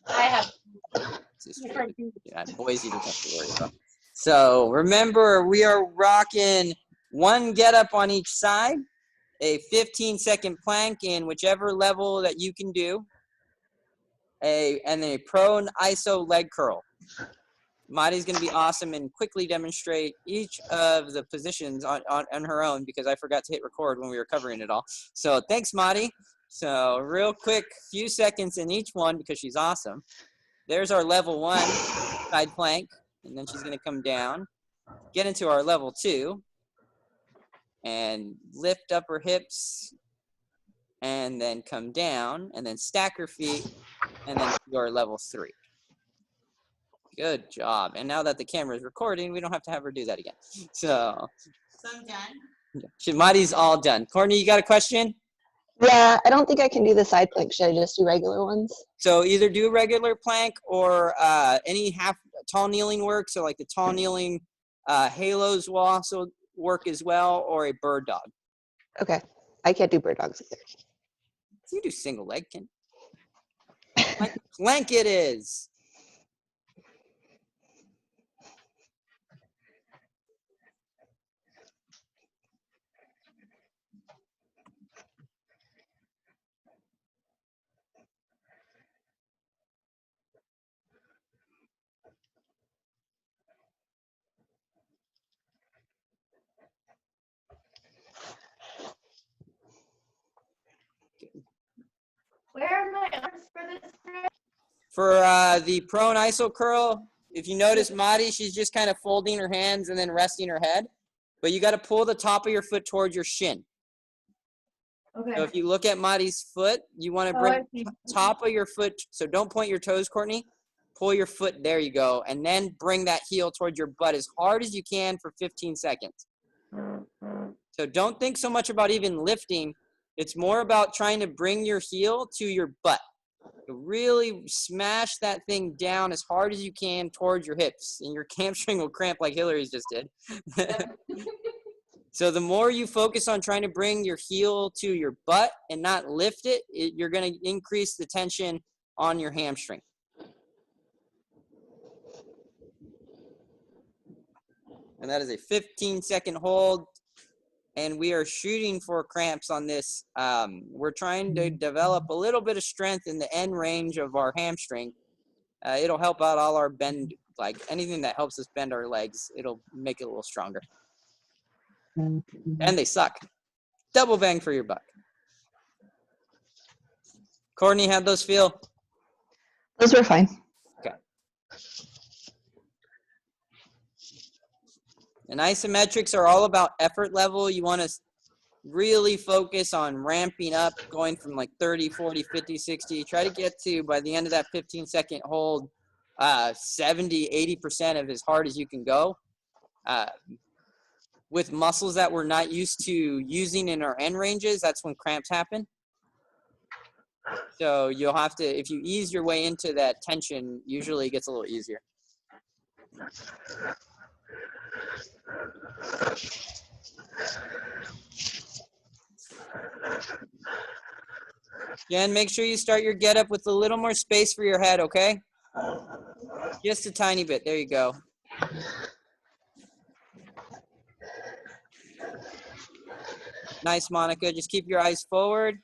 I have. Yeah, boys you don't have to worry about. So remember, we are rocking one get up on each side, a 15-second plank in whichever level that you can do, and then a prone iso leg curl. Mari's going to be awesome and quickly demonstrate each of the positions on her own because I forgot to hit record when we were covering it all. So thanks, Mari. So real quick, few seconds in each one because she's awesome. There's our level 1 side plank, and then she's going to come down, get into our level 2, and lift up her hips, and then come down, and then stack her feet, and then do our level 3. Good job. And now that the camera is recording, we don't have to have her do that again. So I'm done. Mari's all done. Courtney, you got a question? Yeah, I don't think I can do the side plank. Should I just do regular ones? So either do a regular plank or any half tall kneeling work. So like the tall kneeling halos will also work as well, or a bird dog. Okay. I can't do bird dogs either. You do single leg, Ken. Plank it is. Where are my arms for this? For the prone iso curl, if you notice Mari, she's just kind of folding her hands and then resting her head. But you got to pull the top of your foot towards your shin. Okay. So if you look at Mari's foot, you want to bring the top of your foot. So don't point your toes, Courtney. Pull your foot. There you go. And then bring that heel towards your butt as hard as you can for 15 seconds. So don't think so much about even lifting. It's more about trying to bring your heel to your butt. So really smash that thing down as hard as you can towards your hips. And your hamstring will cramp like Hillary's just did. So the more you focus on trying to bring your heel to your butt and not lift it, you're going to increase the tension on your hamstring. And that is a 15-second hold. And we are shooting for cramps on this. We're trying to develop a little bit of strength in the end range of our hamstring. It'll help out all our bend, like anything that helps us bend our legs. It'll make it a little stronger. And they suck. Double bang for your buck. Courtney, how'd those feel? Those were fine. Okay. And isometrics are all about effort level. You want to really focus on ramping up, going from like 30, 40, 50, 60. Try to get to, by the end of that 15-second hold, 70, 80% of as hard as you can go. With muscles that we're not used to using in our end ranges, that's when cramps happen. So you'll have to, if you ease your way into that tension, usually it gets a little easier. Jen, make sure you start your get up with a little more space for your head, okay? Just a tiny bit. There you go. Nice, Monica. Just keep your eyes forward.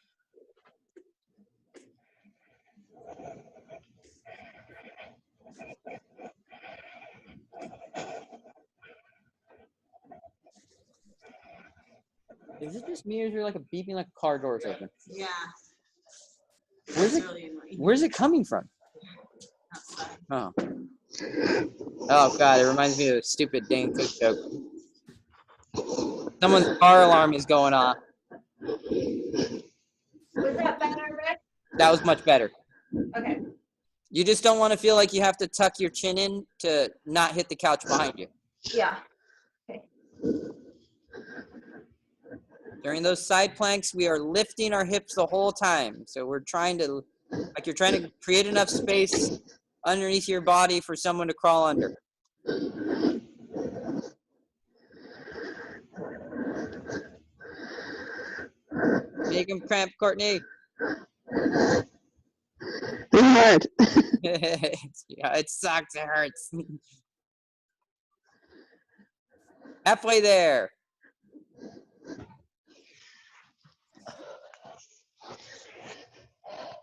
Is it just me or is there like a beeping like a car door is open? Yeah. Where's it coming from? Oh. Oh God, it reminds me of a stupid Dane Cook joke. Someone's car alarm is going off. Was that better, Rick? That was much better. Okay. You just don't want to feel like you have to tuck your chin in to not hit the couch behind you. Yeah. Okay. During those side planks, we are lifting our hips the whole time. So we're trying to, like you're trying to create enough space underneath your body for someone to crawl under. Make them cramp, Courtney. It's hard. Yeah, it sucks. It hurts. Halfway there.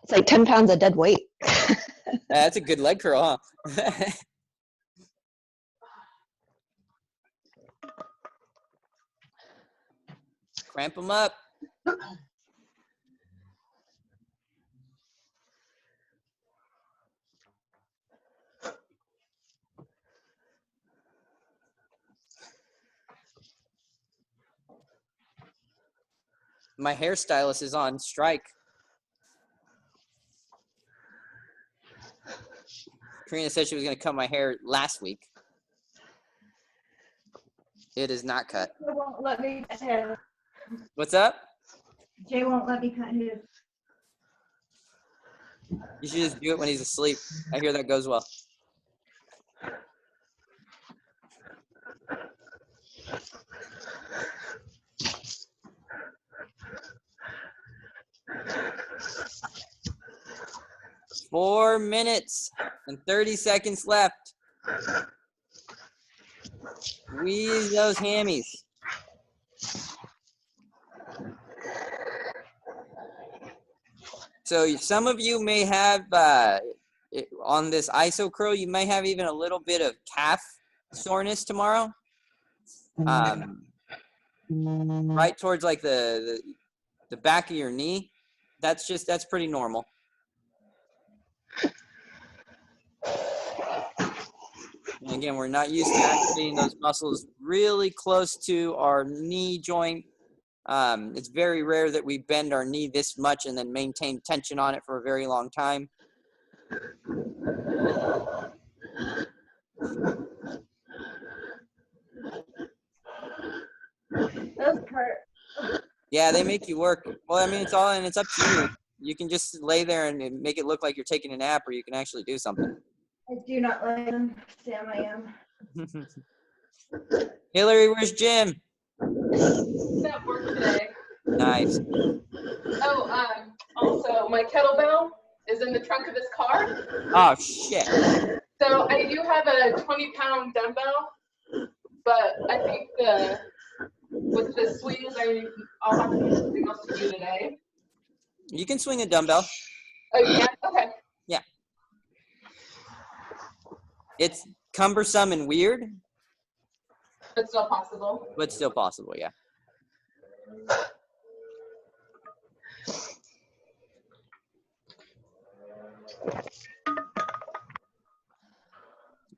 It's like 10 pounds of dead weight. That's a good leg curl, huh? Cramp them up. My hairstylist is on strike. Karina said she was going to cut my hair last week. It is not cut. Jay won't let me cut his. What's up? Jay won't let me cut his. You should just do it when he's asleep. I hear that goes well. Four minutes and 30 seconds left. Squeeze those hammies. So some of you may have, on this iso curl, you may have even a little bit of calf soreness tomorrow. Right towards like the back of your knee. That's pretty normal. And again, we're not used to activating those muscles really close to our knee joint. It's very rare that we bend our knee this much and then maintain tension on it for a very long time. Those hurt. Yeah, they make you work. Well, I mean, it's up to you. You can just lay there and make it look like you're taking a nap, or you can actually do something. I do not like them. Sam, I am. Hillary, where's Jim? He's at work today. Nice. Oh, also my kettlebell is in the trunk of his car. Oh, shit. So I do have a 20-pound dumbbell, but I think with the swings, I'll have to do something else to do today. You can swing a dumbbell. Oh, you can? Okay. Yeah. It's cumbersome and weird, It's still possible. but still possible, yeah.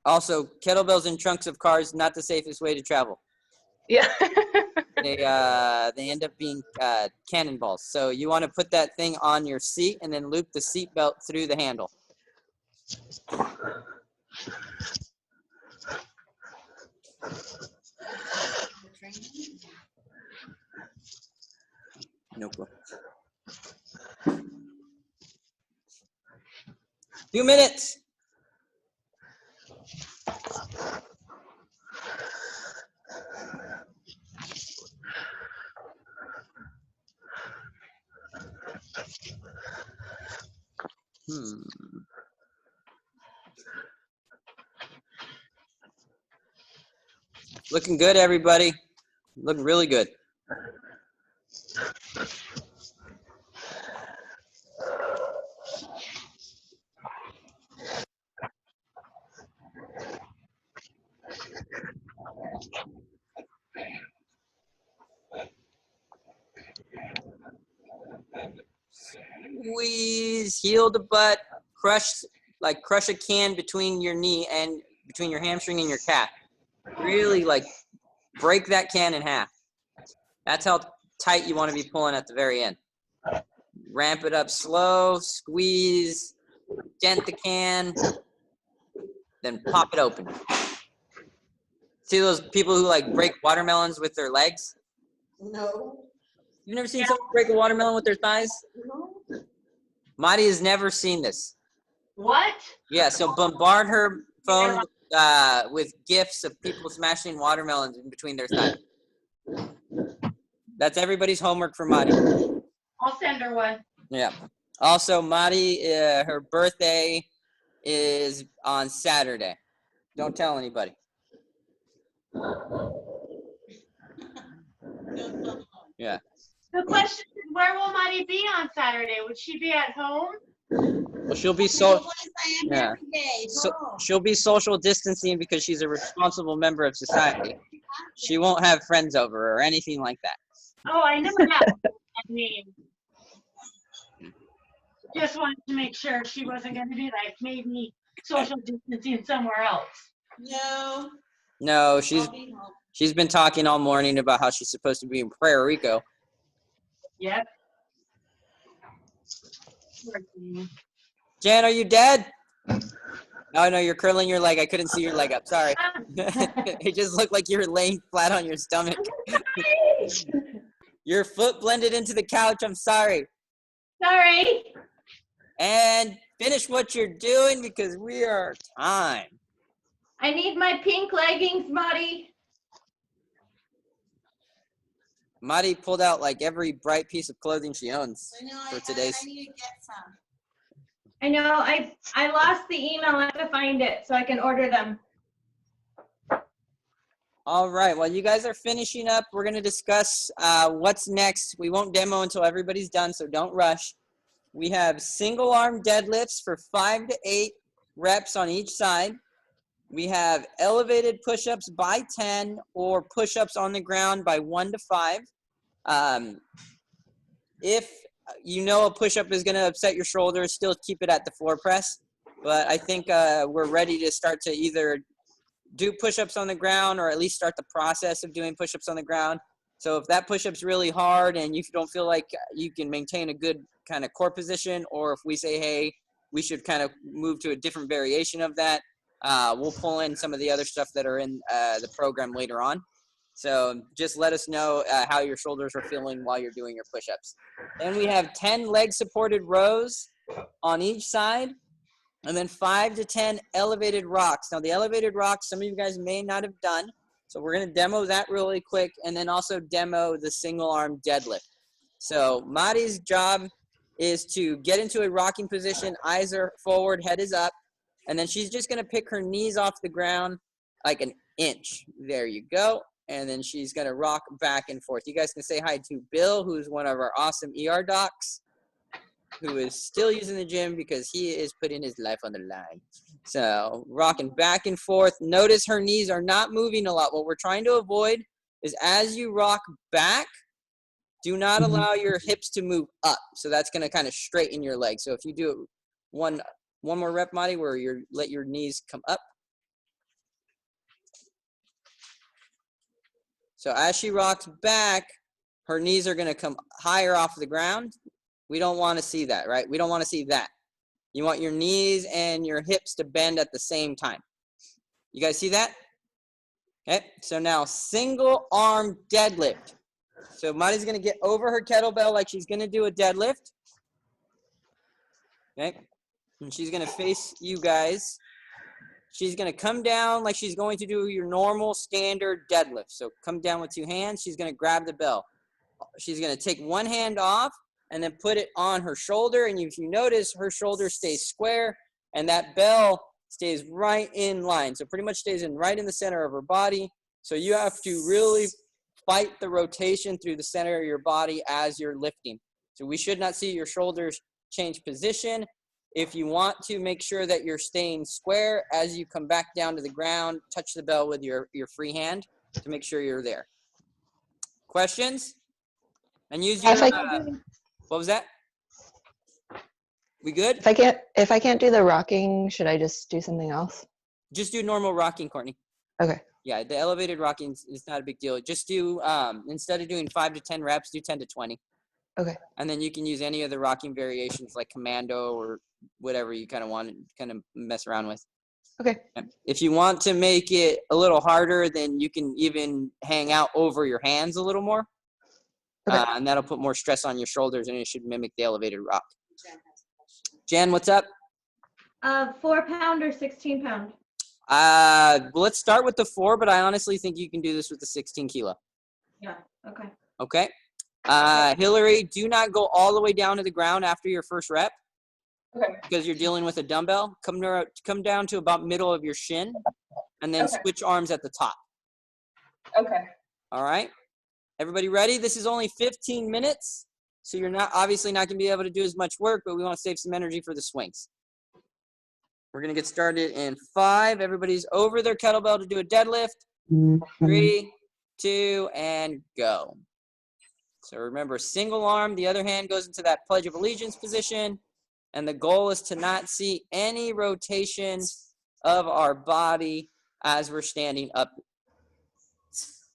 Also, kettlebells in trunks of cars, not the safest way to travel. Yeah. They end up being cannonballs. So you want to put that thing on your seat and then loop the seat belt through the handle. No clue. 2 minutes. Looking good, everybody. Looking really good. Squeeze, heel to butt, crush a can between your knee and between your hamstring and your calf. Really break that can in half. That's how tight you want to be pulling at the very end. Ramp it up slow, squeeze, dent the can, then pop it open. See those people who break watermelons with their legs? No. You've never seen someone break a watermelon with their thighs? No. Madi has never seen this. What? Yeah, so bombard her phone with gifs of people smashing watermelons in between their thighs. That's everybody's homework for Madi. I'll send her one. Yeah. Also, Madi, her birthday is on Saturday. Don't tell anybody. Yeah. The question is, where will Maddie be on Saturday? Would she be at home? Well, she'll be yeah. So she'll be social distancing because she's a responsible member of society. She won't have friends over or anything like that. Oh, I know that. I mean, just wanted to make sure she wasn't going to be like maybe social distancing somewhere else. No, she's been talking all morning about how she's supposed to be in Puerto Rico. Yep. Jan, are you dead? Oh, no, you're curling your leg. I couldn't see your leg up. Sorry. It just looked like you were laying flat on your stomach. Your foot blended into the couch. I'm sorry. Sorry. And finish what you're doing because we are time. I need my pink leggings, Marty. Madi pulled out like every bright piece of clothing she owns for today's. I need to get some. I know, I lost the email. I have to find it so I can order them. All right, while you guys are finishing up, we're going to discuss what's next. We won't demo until everybody's done, so don't rush. We have single arm deadlifts for 5 to 8 reps on each side. We have elevated push-ups by 10 or push-ups on the ground by 1 to 5. If you know a push-up is going to upset your shoulders, still keep it at the floor press. But I think we're ready to start to either do push-ups on the ground or at least start the process of doing push-ups on the ground. So if that push-up's really hard and you don't feel like you can maintain a good kind of core position, or if we say, hey, we should kind of move to a different variation of that, we'll pull in some of the other stuff that are in the program later on. So just let us know how your shoulders are feeling while you're doing your push-ups. Then we have 10 leg supported rows on each side, and then 5 to 10 elevated rocks. Now the elevated rocks, some of you guys may not have done, so we're gonna demo that really quick, and then also demo the single arm deadlift. So Madi's job is to get into a rocking position, eyes are forward, head is up, and then she's just gonna pick her knees off the ground like an inch. There you go. And then she's gonna rock back and forth. You guys can say hi to Bill, who's one of our awesome ER docs, who is still using the gym because he is putting his life on the line. So rocking back and forth. Notice her knees are not moving a lot. What we're trying to avoid is as you rock back, do not allow your hips to move up. So that's gonna kind of straighten your legs. So if you do it one more rep, Madi, where you let your knees come up. So as she rocks back, her knees are gonna come higher off the ground. We don't wanna see that, right? We don't wanna see that. You want your knees and your hips to bend at the same time. You guys see that? Okay, so now single arm deadlift. So Madi's gonna get over her kettlebell like she's gonna do a deadlift. Okay, and she's gonna face you guys. She's gonna come down like she's going to do your normal standard deadlift. So come down with 2 hands. She's gonna grab the bell. She's gonna take one hand off and then put it on her shoulder. And if you notice, her shoulder stays square and that bell stays right in line. So pretty much stays right in the center of her body. So you have to really fight the rotation through the center of your body as you're lifting. So we should not see your shoulders change position. If you want to make sure that you're staying square as you come back down to the ground, touch the bell with your free hand to make sure you're there. Questions? And use your, what was that? We good? If I can't do the rocking, should I just do something else? Just do normal rocking, Courtney. Okay. Yeah, the elevated rocking is not a big deal. Just do, instead of doing 5 to 10 reps, do 10 to 20. Okay. And then you can use any of the rocking variations like commando or whatever you kind of want to kind of mess around with. Okay. If you want to make it a little harder, then you can even hang out over your hands a little more. Okay. And that'll put more stress on your shoulders and it should mimic the elevated rock. Jan, what's up? 4 pound or 16 pound? Well, let's start with the 4, but I honestly think you can do this with the 16 kilo. Yeah, okay. Okay. Hillary, do not go all the way down to the ground after your first rep Okay. because you're dealing with a dumbbell. Come down to about middle of your shin, and then Okay. switch arms at the top. Okay. All right? Everybody ready? This is only 15 minutes, so you're obviously not going to be able to do as much work, but we want to save some energy for the swings. We're going to get started in 5. Everybody's over their kettlebell to do a deadlift. 3, 2, and go. So remember, single arm, the other hand goes into that Pledge of Allegiance position, and the goal is to not see any rotation of our body as we're standing up.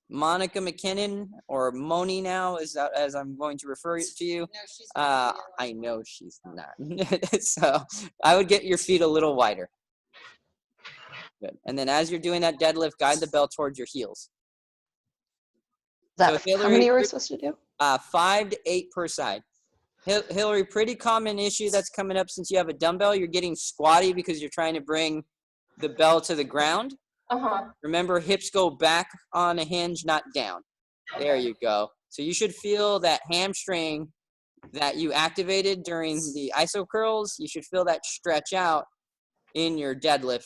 Monica McKinnon, or Moni now, as I'm going to refer to you. No, she's I know she's not. So I would get your feet a little wider. Good. And then as you're doing that deadlift, guide the bell towards your heels. How Hillary, many are we supposed to do? 5 to 8 per side. Hillary, pretty common issue that's coming up since you have a dumbbell. You're getting squatty because you're trying to bring the bell to the ground. Uh-huh. Remember, hips go back on a hinge, not down. There you go. So you should feel that hamstring that you activated during the iso curls. You should feel that stretch out in your deadlift.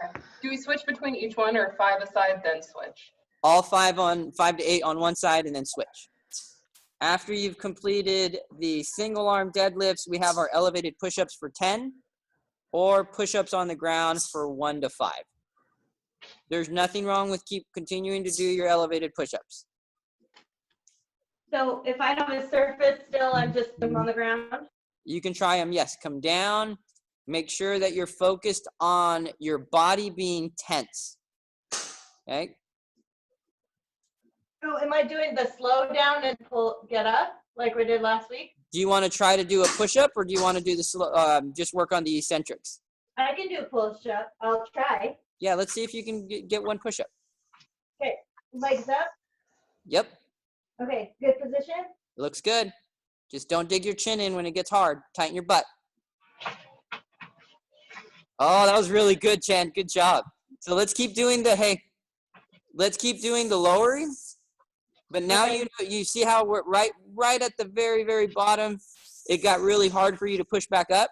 Okay. Do we switch between each one or 5 aside, then switch? All 5 to 8 on one side and then switch. After you've completed the single arm deadlifts, we have our elevated push-ups for 10 or push-ups on the ground for 1 to 5. There's nothing wrong with continuing to do your elevated push-ups. So if I don't have a surface still, I'm just on the ground? You can try them, yes. Come down. Make sure that you're focused on your body being tense. Okay? Oh, am I doing the slow down and get up like we did last week? Do you want to try to do a push-up, or do you want to do the just work on the eccentrics? I can do a push-up. I'll try. Yeah, let's see if you can get one push-up. Okay, legs up. Yep, Okay, good position. looks good. Just don't dig your chin in when it gets hard. Tighten your butt. Oh, that was really good, Chan. Good job. So let's keep doing the lowering. But now you see how we're right at the very, very bottom. It got really hard for you to push back up.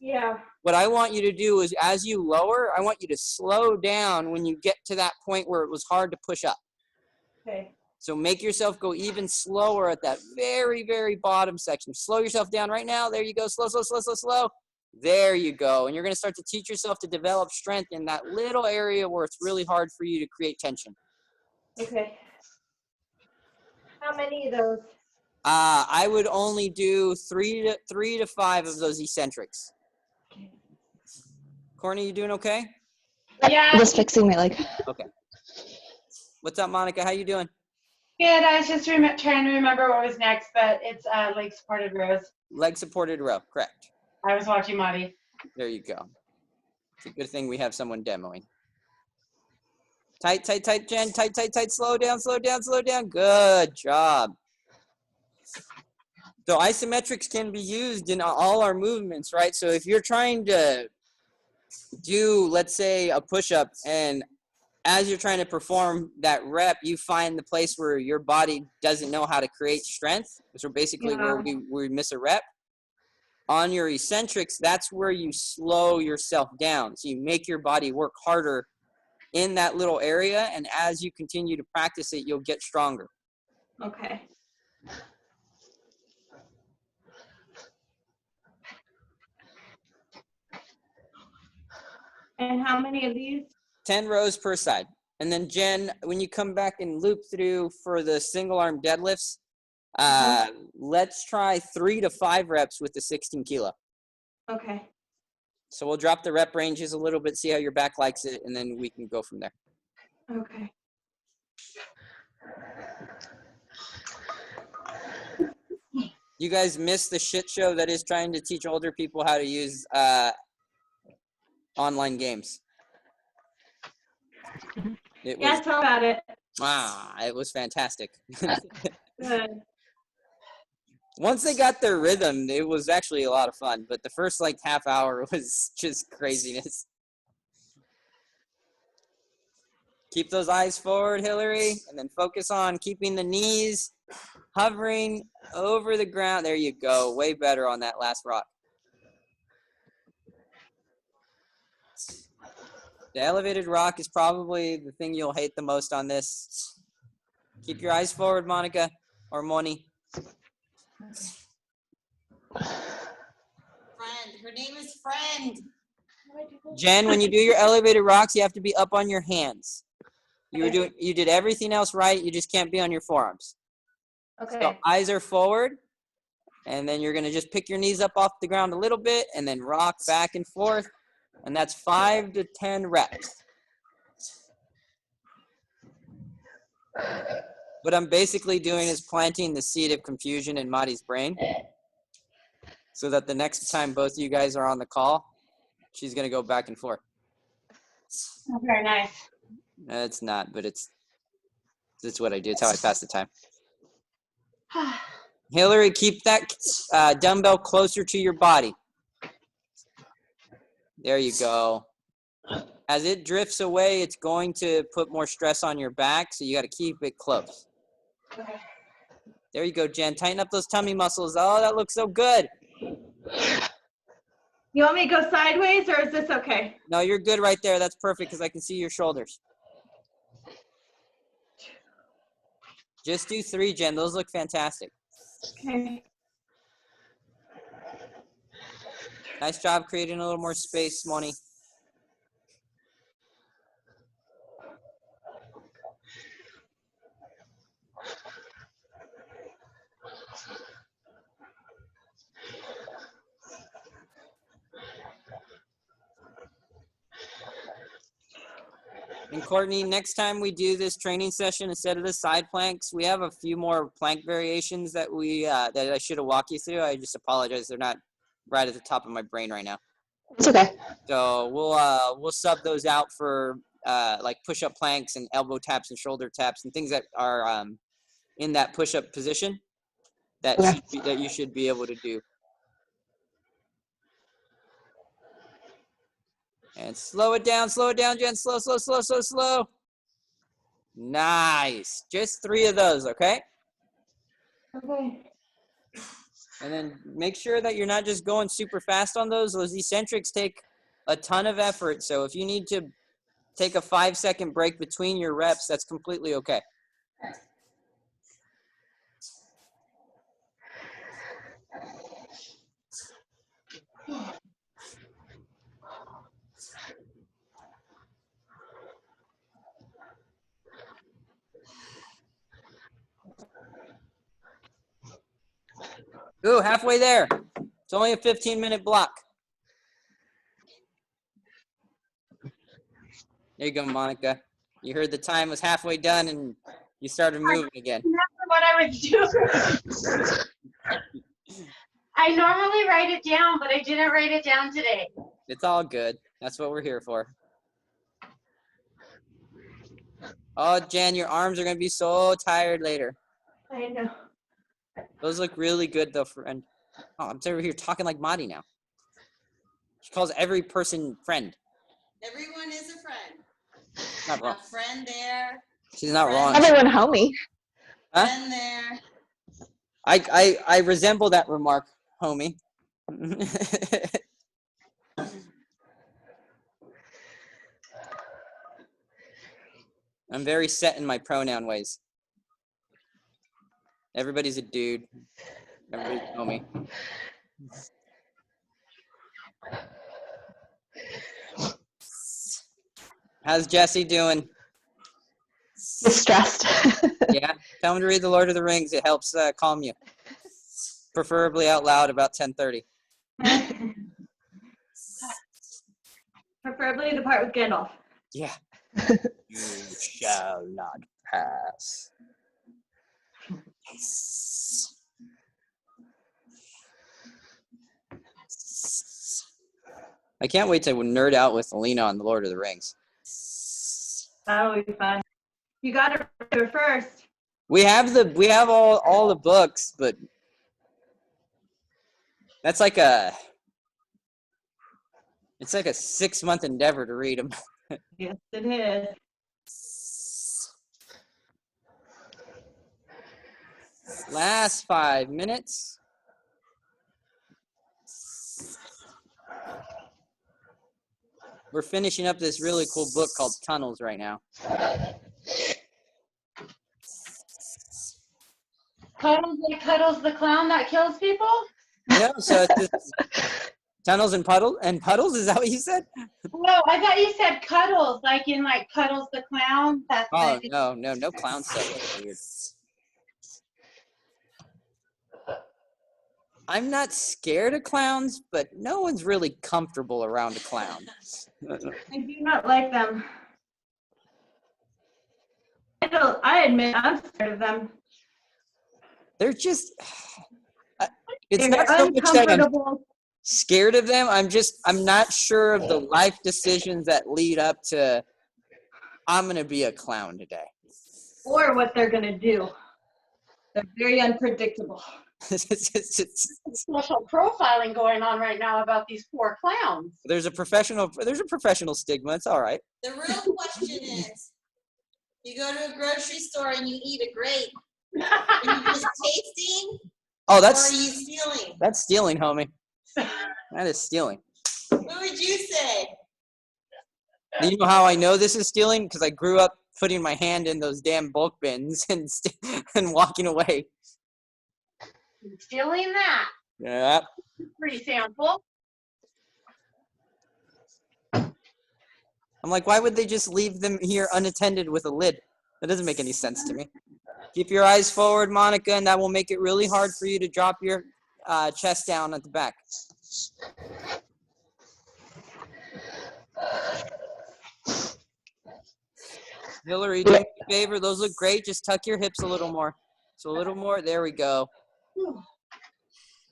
Yeah. What I want you to do is, as you lower, I want you to slow down when you get to that point where it was hard to push up. Okay. So make yourself go even slower at that very, very bottom section. Slow yourself down right now. There you go. Slow, slow, slow, slow, slow. There you go. And you're going to start to teach yourself to develop strength in that little area where it's really hard for you to create tension. Okay. How many of those? I would only do 3 to 5 of those eccentrics. Courtney, you doing okay? Yeah, Just fixing my leg. Okay. What's up, Monica? How you doing? good. I was just trying to remember what was next, but it's leg supported rows. Leg supported row, correct. I was watching Marty. There you go. It's a good thing we have someone demoing. Tight, tight, tight, Jen. Tight, tight, tight. Slow down, slow down, slow down. Good job. So isometrics can be used in all our movements, right? So if you're trying to do, let's say, a push-up, and as you're trying to perform that rep, you find the place where your body doesn't know how to create strength. So basically where we miss a rep. On your eccentrics, that's where you slow yourself down. So you make your body work harder in that little area, and as you continue to practice it, you'll get stronger. Okay. And how many of these? 10 rows per side. And then Jen, when you come back and loop through for the single arm deadlifts, let's try 3 to 5 reps with the 16 kilo. Okay. So we'll drop the rep ranges a little bit, see how your back likes it, and then we can go from there. Okay. You guys missed the shit show that is trying to teach older people how to use online games. It Yeah, was, tell about it. it was fantastic. Good. Once they got their rhythm, it was actually a lot of fun. But the first like half hour was just craziness. Keep those eyes forward, Hillary, and then focus on keeping the knees hovering over the ground. There you go. Way better on that last rock. The elevated rock is probably the thing you'll hate the most on this. Keep your eyes forward, Monica, or Moni. Friend. Her name is Friend. Jen, when you do your elevated rocks, you have to be up on your hands. You did everything else right. You just can't be on your forearms. Okay. So eyes are forward, and then you're going to just pick your knees up off the ground a little bit and then rock back and forth. And that's 5 to 10 reps. What I'm basically doing is planting the seed of confusion in Madi's brain so that the next time both of you guys are on the call, she's going to go back and forth. Oh, very nice. It's not, but it's what I do. It's how I pass the time. Hillary, keep that dumbbell closer to your body. There you go. As it drifts away, it's going to put more stress on your back, so you got to keep it close. Okay. There you go, Jen. Tighten up those tummy muscles. Oh, that looks so good. You want me to go sideways or is this okay? No, you're good right there. That's perfect because I can see your shoulders. Just do 3, Jen. Those look fantastic. Okay. Nice job creating a little more space, Moni. And Courtney, next time we do this training session, instead of the side planks, we have a few more plank variations that that I should have walked you through. I just apologize; they're not right at the top of my brain right now. It's okay. So we'll sub those out for like push-up planks and elbow taps and shoulder taps and things that are in that push-up position that that you should be able to do. And slow it down, Jen. Slow, slow, slow, slow, slow. Nice. Just 3 of those, okay? Okay. And then make sure that you're not just going super fast on those. Those eccentrics take a ton of effort. So if you need to take a 5-second break between your reps, that's completely okay. Ooh, halfway there. It's only a 15-minute block. There you go, Monica. You heard the time was halfway done and you started moving again. Remember what I was doing. I normally write it down, but I didn't write it down today. It's all good. That's what we're here for. Oh, Jen, your arms are going to be so tired later. I know. Those look really good, though, friend. Oh, I'm over here talking like Madi now. She calls every person friend. Everyone is a friend. Not wrong. A friend there. She's not wrong. Everyone homie. Huh? Friend there. I resemble that remark, homie. I'm very set in my pronoun ways. Everybody's a dude. Everybody's a homie. How's Jesse doing? Distressed. Yeah, tell him to read The Lord of the Rings. It helps calm you. Preferably out loud about 10:30. Preferably the part with Gandalf. Yeah. You shall not pass. I can't wait to nerd out with Alina on The Lord of the Rings. That'll be fun. You gotta do it first. We have all the books, but that's like it's like a 6-month endeavor to read them. Yes, it is. Last 5 minutes. We're finishing up this really cool book called Tunnels right now. Cuddles the clown that kills people? No, so it's just tunnels and puddles. Is that what you said? No, I thought you said cuddles, like in like Cuddles the clown. That's Oh, like, no clown stuff. That's weird. I'm not scared of clowns, but no one's really comfortable around a clown. I do not like them. I admit I'm scared of them. They're just, it's They're not so much that I'm uncomfortable. scared of them. I'm not sure of the life decisions that lead up to, I'm going to be a clown today. Or what they're gonna do. They're very unpredictable. social profiling going on right now about these poor clowns. There's a professional stigma. It's all right. The real question is, you go to a grocery store and you eat a grape. Are you just tasting? Oh, Or are you stealing? that's stealing, homie. That is stealing. What would you say? Do you know how I know this is stealing? Because I grew up putting my hand in those damn bulk bins and walking away. Stealing that. Yeah. Free sample. I'm like, why would they just leave them here unattended with a lid? That doesn't make any sense to me. Keep your eyes forward, Monica, and that will make it really hard for you to drop your chest down at the back. Hillary, do me a favor. Those look great. Just tuck your hips a little more. So a little more. There we go.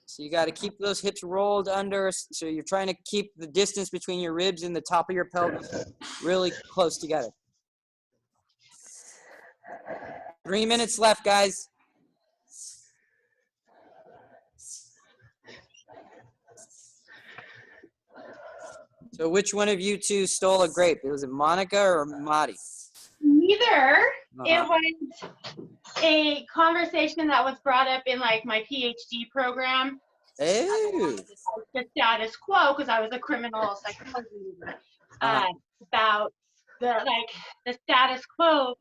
So you got to keep those hips rolled under. So you're trying to keep the distance between your ribs and the top of your pelvis really close together. 3 minutes left, guys. So which one of you two stole a grape? Was it Monica or Madi? Neither. Uh-huh. It was a conversation that was brought up in like my PhD program. Ew. The status quo, because I was a criminal psychology major, about the status quo.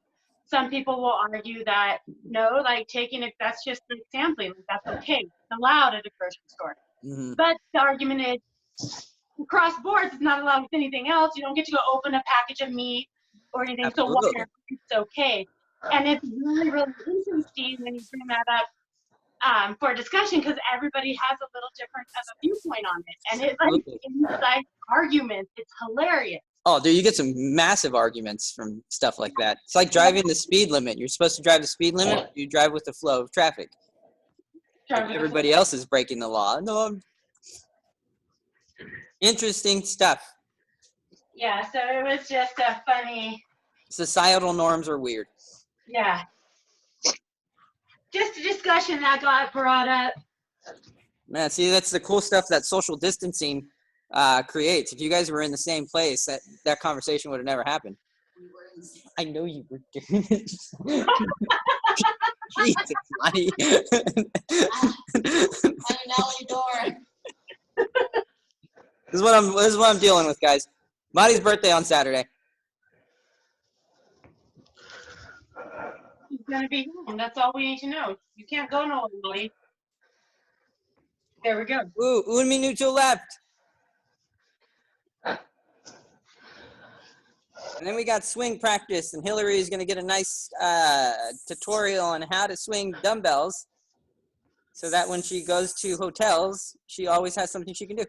Some people will argue that no, like taking it, that's just like sampling, like that's okay, it's allowed at a grocery store. Mm-hmm. But the argument is, across boards, it's not allowed with anything else. You don't get to go open a package of meat or anything. Absolutely. So why it's okay? And it's really, really interesting when you bring that up for discussion, because everybody has a little different of a viewpoint on it, and it's like inside arguments. It's hilarious. Oh, dude, you get some massive arguments from stuff like that. It's like driving the speed limit. You're supposed to drive the speed limit. You drive with the flow of traffic. Everybody else is breaking the law. No, interesting stuff. Yeah, so it was just a funny. Societal norms are weird. Yeah. Just a discussion that got brought up. Man, see, that's the cool stuff that social distancing creates. If you guys were in the same place, that conversation would have never happened. I know you were doing it. Jesus, Monty. I'm an alley door. This is what I'm dealing with, guys. Marty's birthday on Saturday. He's gonna be home. That's all we need to know. You can't go nowhere, buddy. There we go. Ooh, un minuto left. And then we got swing practice, and Hillary is going to get a nice tutorial on how to swing dumbbells so that when she goes to hotels, she always has something she can do.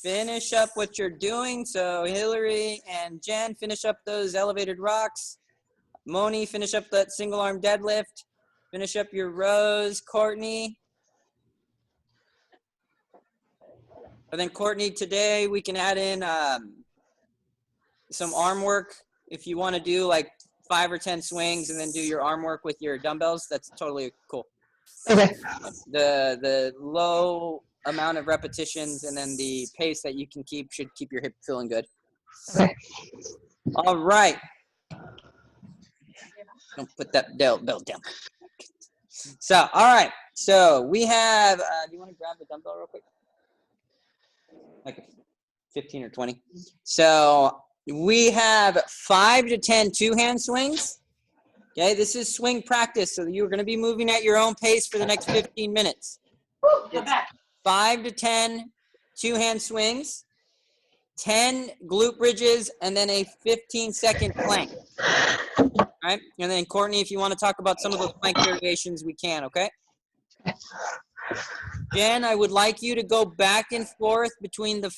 Finish up what you're doing. So Hillary and Jen, finish up those elevated rocks. Moni, finish up that single arm deadlift. Finish up your rows, Courtney. And then Courtney, today we can add in some arm work. If you want to do like 5 or 10 swings and then do your arm work with your dumbbells, that's totally cool. Okay. The low amount of repetitions, and then the pace that you can keep should keep your hip feeling good. Okay. All right. Don't put that belt down. So, all right. So we have, do you want to grab the dumbbell real quick? Like 15 or 20. So we have 5 to 10 two-hand swings. Okay, this is swing practice. So you're going to be moving at your own pace for the next 15 minutes. Get back. 5 to 10 two-hand swings, 10 glute bridges, and then a 15-second plank. All right, and then Courtney, if you want to talk about some of those plank variations, we can, okay? Jen, I would like you to go back and forth between the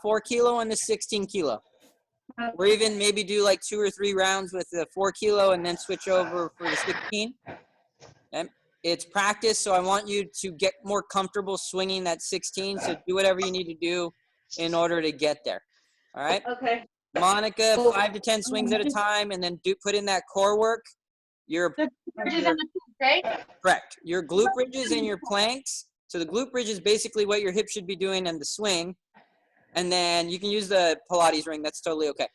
4 kilo and the 16 kilo. Or even maybe do like 2 or 3 rounds with the 4 kilo and then switch over for the 16. Okay? It's practice, so I want you to get more comfortable swinging that 16. So do whatever you need to do in order to get there. All right? Okay. Monica, 5 to 10 swings at a time, and then put in that core work. Your Bridges in the tube, right? correct. Your glute bridges and your planks. So the glute bridge is basically what your hip should be doing in the swing. And then you can use the Pilates ring. That's totally okay.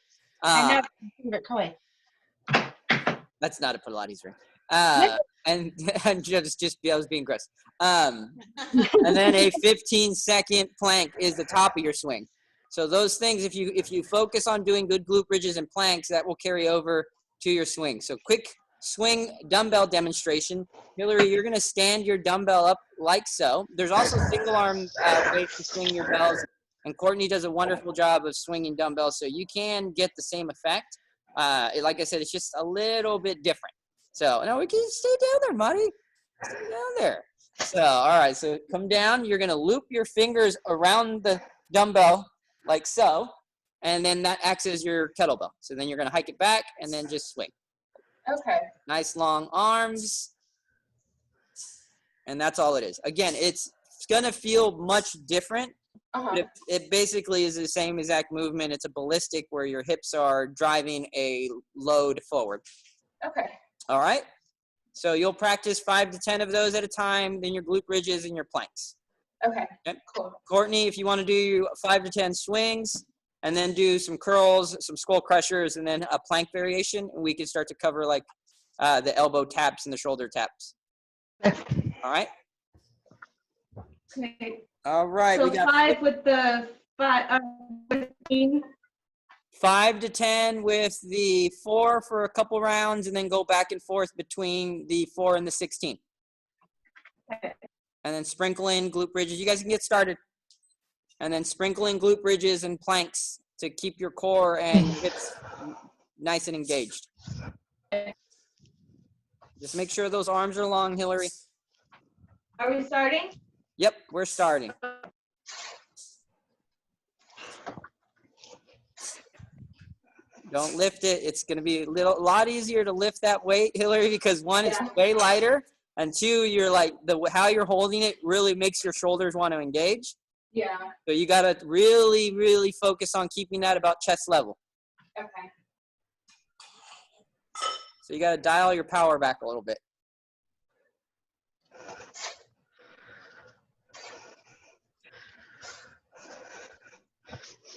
I know. Favorite toy. That's not a Pilates ring. And I was being gross. And then a 15-second plank is the top of your swing. So those things, if you focus on doing good glute bridges and planks, that will carry over to your swing. So quick swing dumbbell demonstration. Hillary, you're going to stand your dumbbell up like so. There's also single arm ways to swing your bells. And Courtney does a wonderful job of swinging dumbbells, so you can get the same effect. Like I said, it's just a little bit different. So, no, we can stay down there, Marty. Stay down there. So, all right, so come down. You're going to loop your fingers around the dumbbell like so, and then that acts as your kettlebell. So then you're going to hike it back and then just swing. Okay. Nice long arms. And that's all it is. Again, it's going to feel much different. But it basically is the same exact movement. It's a ballistic where your hips are driving a load forward. Okay. All right? So you'll practice 5 to 10 of those at a time, then your glute bridges and your planks. Okay. Cool. Courtney, if you want to do 5 to 10 swings and then do some curls, some skull crushers, and then a plank variation, we can start to cover like the elbow taps and the shoulder taps. All right? Okay. All right. So we got 5 with the 15. 5 to 10 with the 4 for a couple rounds, and then go back and forth between the 4 and the 16. Okay. And then sprinkle in glute bridges. You guys can get started. And then sprinkle in glute bridges and planks to keep your core and hips nice and engaged. Just make sure those arms are long, Hillary. Are we starting? Yep, we're starting. Don't lift it. It's going to be a lot easier to lift that weight, Hillary, because 1, it's way lighter, and 2, you're like how you're holding it really makes your shoulders want to engage. Yeah. So you got to really, really focus on keeping that about chest level. Okay. So you got to dial your power back a little bit.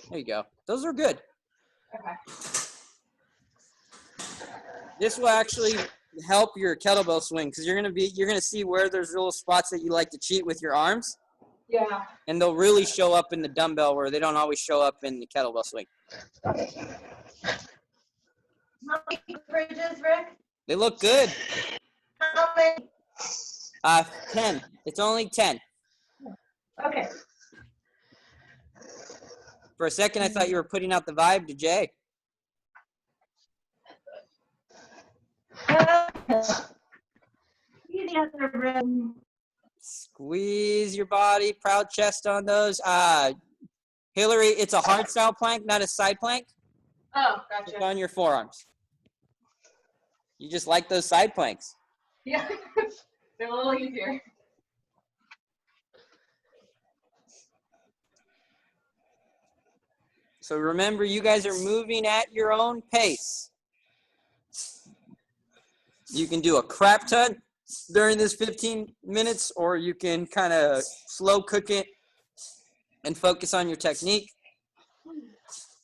There you go. Those are good. Okay. This will actually help your kettlebell swing because you're gonna see where there's little spots that you like to cheat with your arms. Yeah. And they'll really show up in the dumbbell where they don't always show up in the kettlebell swing. How many bridges, Rick? They look good. How many? 10. It's only 10. Okay. For a second, I thought you were putting out the vibe to Jay. See the other room. Squeeze your body, proud chest on those. Hillary, it's a hard style plank, not a side plank. Oh, It's gotcha. on your forearms. You just like those side planks. Yeah. They're a little easier. So remember, you guys are moving at your own pace. You can do a crap ton during this 15 minutes, or you can kind of slow cook it and focus on your technique.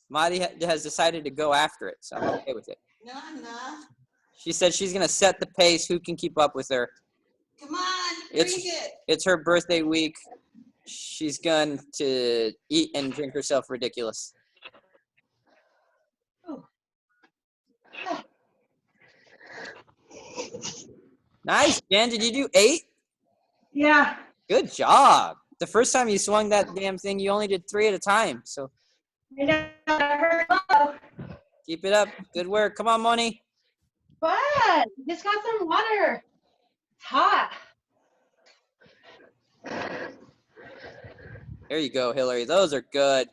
Madi has decided to go after it, so I'm okay with it. No, I'm not. She said she's going to set the pace. Who can keep up with her? Come on, bring it. It's her birthday week. She's going to eat and drink herself ridiculous. Nice, Jen. Did you do 8? Yeah. Good job. The first time you swung that damn thing, you only did 3 at a time. So I know. I heard low. keep it up. Good work. Come on, Moni. What? Just got some water. It's hot. There you go, Hillary. Those are good.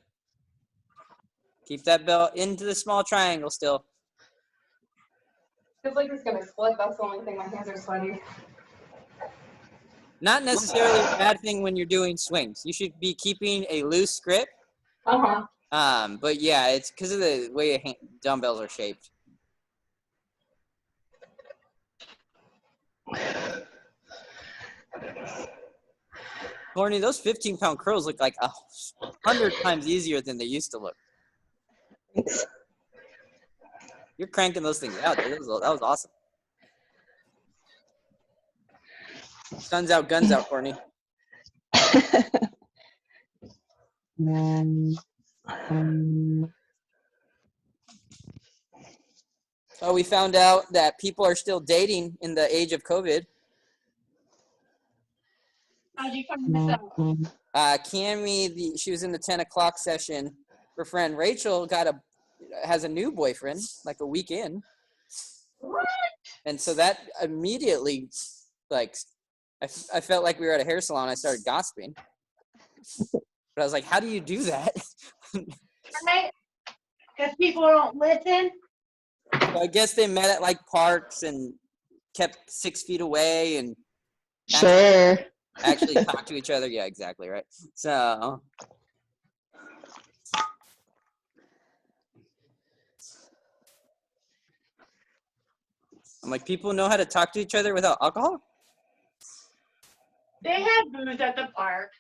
Keep that belt into the small triangle still. Feels like it's gonna split. That's the only thing. My hands are sweaty. Not necessarily a bad thing when you're doing swings. You should be keeping a loose grip. But yeah, it's because of the way dumbbells are shaped. Courtney, those 15-pound curls look like 100 times easier than they used to look. Thanks. You're cranking those things out, dude. That was awesome. Guns out, Courtney. Oh, we found out that people are still dating in the age of COVID. How'd you find this out? Cammy, she was in the 10 o'clock session. Her friend Rachel has a new boyfriend, like a week in. What? And so that immediately, like, I felt like we were at a hair salon. I started gossiping. But I was like, how do you do that? Right? Because people don't listen. So I guess they met at like parks and kept 6 feet away and Sure. actually talk to each other. Yeah, exactly, right. So I'm like, people know how to talk to each other without alcohol? They had booze at the park.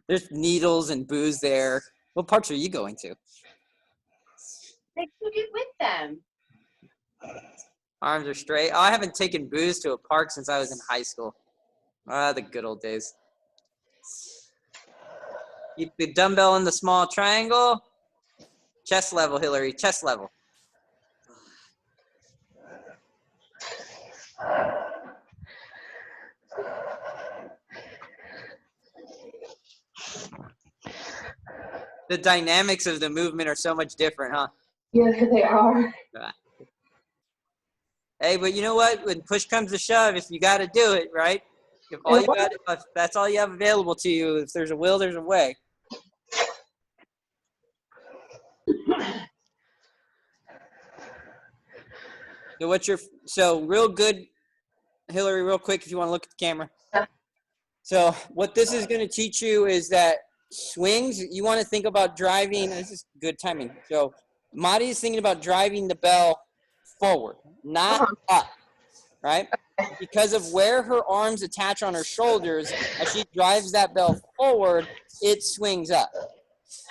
There's needles and booze there. What parks are you going to? They took it with them. Arms are straight. Oh, I haven't taken booze to a park since I was in high school. Ah, the good old days. Keep the dumbbell in the small triangle. Chest level, Hillary, chest level. The dynamics of the movement are so much different, huh? Yeah, they are. Hey, but you know what? When push comes to shove, if you got to do it, right? If that's all you have available to you, if there's a will, there's a way. So real good, Hillary, real quick, if you want to look at the camera. Yeah. So what this is going to teach you is that swings, you want to think about driving. This is good timing. So Madi is thinking about driving the bell forward, not up, right? Because of where her arms attach on her shoulders, as she drives that bell forward, it swings up.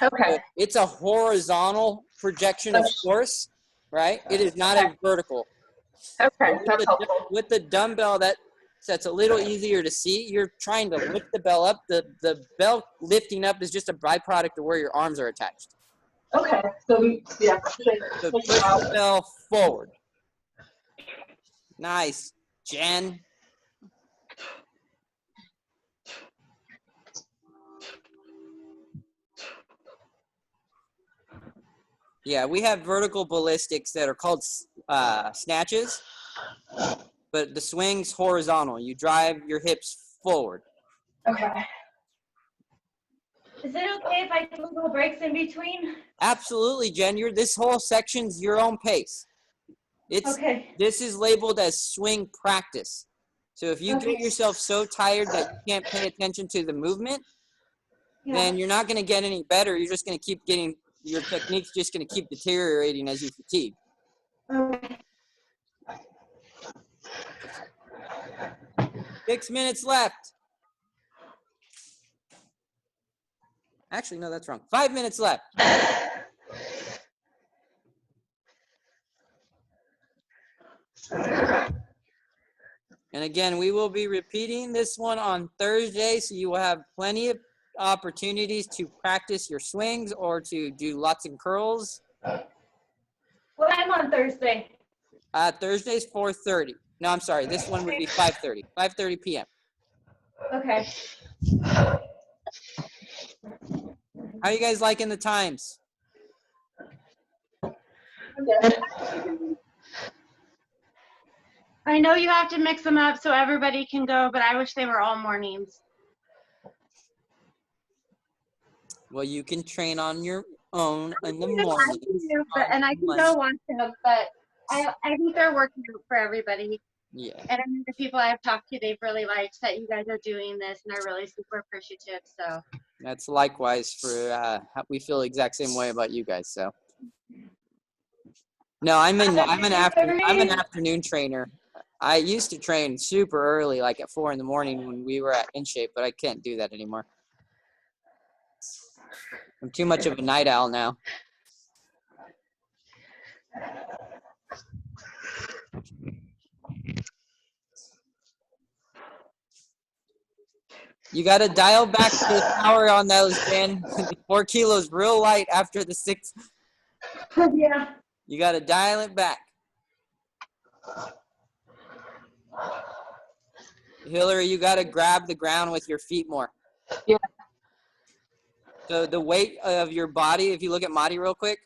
Okay. So it's a horizontal projection of force, right? It is not a vertical. Okay, that's helpful. With the dumbbell, that's a little easier to see. You're trying to lift the bell up. The bell lifting up is just a byproduct of where your arms are attached. Okay, so yeah. So push the bell forward. Nice, Jen. Yeah, we have vertical ballistics that are called snatches, but the swing's horizontal. You drive your hips forward. Okay. Is it okay if I take little breaks in between? Absolutely, Jen. This whole section's your own pace. Okay. This is labeled as swing practice. So if you get yourself so tired that you can't pay attention to the movement, then you're not going to get any better. You're just going to keep getting, your technique's just going to keep deteriorating as you fatigue. Okay. 6 minutes left. Actually, no, that's wrong. 5 minutes left. And again, we will be repeating this one on Thursday, so you will have plenty of opportunities to practice your swings or to do lots of curls. What time on Thursday? Thursday's 4:30. No, I'm sorry. This one would be 5:30. 5:30 p.m. Okay. How are you guys liking the times? I know you have to mix them up so everybody can go, but I wish they were all mornings. Well, you can train on your own in the I morning. can do, and I can go watch them, but I think they're working out for everybody. Yeah. And I mean, the people I've talked to, they've really liked that you guys are doing this, and they're really super appreciative. So That's likewise for we feel the exact same way about you guys. So no, I'm an afternoon trainer. I used to train super early, like at 4 in the morning when we were at In Shape, but I can't do that anymore. I'm too much of a night owl now. You got to dial back the power on those, Dan. 4 kilos real light after the 6. Yeah. You got to dial it back. Hillary, you got to grab the ground with your feet more. Yeah. So the weight of your body, if you look at Madi real quick.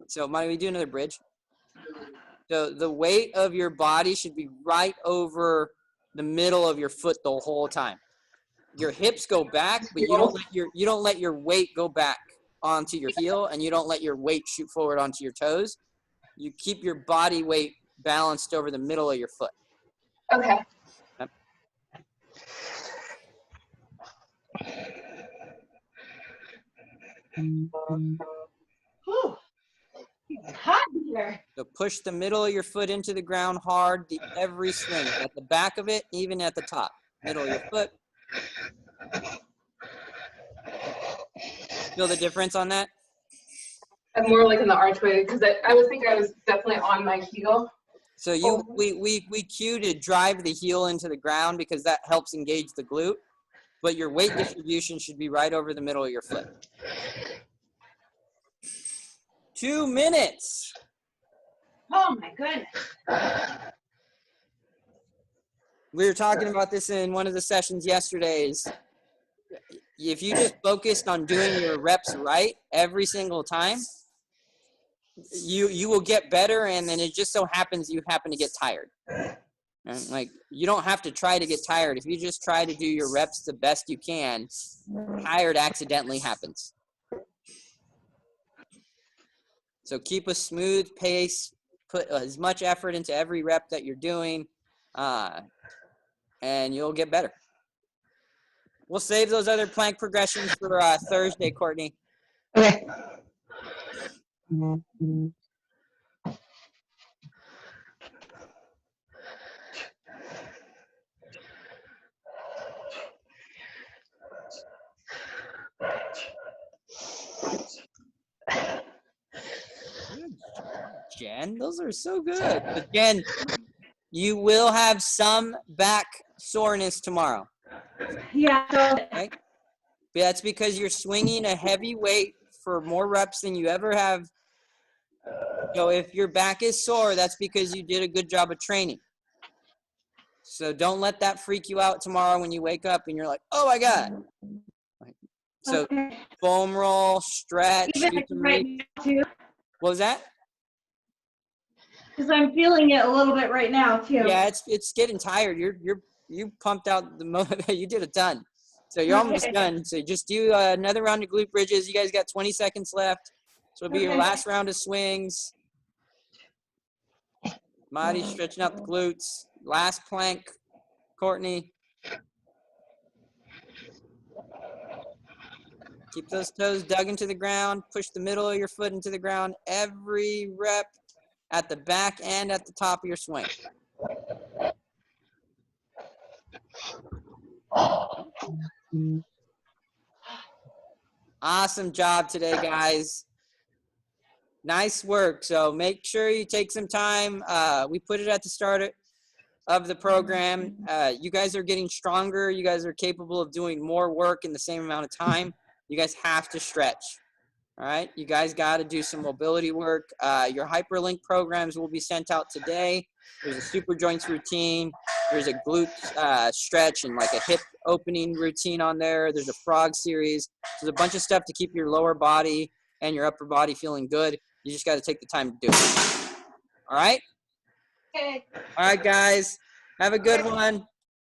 So Madi, we do another bridge. So the weight of your body should be right over the middle of your foot the whole time. Your hips go back, but you don't let your weight go back onto your heel, and you don't let your weight shoot forward onto your toes. You keep your body weight balanced over the middle of your foot. Okay. Yep. Whew. It's hot here. So push the middle of your foot into the ground hard every swing, at the back of it, even at the top. Middle of your foot. Feel the difference on that? I'm more like in the archway because I was thinking I was definitely on my heel. So we cue to drive the heel into the ground because that helps engage the glute, but your weight distribution should be right over the middle of your foot. 2 minutes. Oh my goodness. We were talking about this in one of the sessions yesterday. If you just focused on doing your reps right every single time, you will get better, and then it just so happens you happen to get tired. And like, you don't have to try to get tired. If you just try to do your reps the best you can, tired accidentally happens. So keep a smooth pace, put as much effort into every rep that you're doing, and you'll get better. We'll save those other plank progressions for Thursday, Courtney. Okay. Good job, Jen. Those are so good. But Jen, you will have some back soreness tomorrow. Yeah. So Okay? That's because you're swinging a heavy weight for more reps than you ever have. So if your back is sore, that's because you did a good job of training. So don't let that freak you out tomorrow when you wake up and you're like, oh my God. So okay. foam roll, stretch. Even You can right now too, what was that? because I'm feeling it a little bit right now too. Yeah, it's getting tired. You pumped out the moment. You did a ton. So you're almost done. So just do another round of glute bridges. You guys got 20 seconds left. So it'll be your last round of swings. Madi stretching out the glutes. Last plank, Courtney. Keep those toes dug into the ground. Push the middle of your foot into the ground every rep at the back and at the top of your swing. Awesome job today, guys. Nice work. So make sure you take some time. We put it at the start of the program. You guys are getting stronger. You guys are capable of doing more work in the same amount of time. You guys have to stretch. All right. You guys got to do some mobility work. Your hyperlink programs will be sent out today. There's a super joints routine. There's a glute stretch and like a hip opening routine on there. There's a frog series. There's a bunch of stuff to keep your lower body and your upper body feeling good. You just got to take the time to do it. All right. Okay. All right, guys. Have a good one.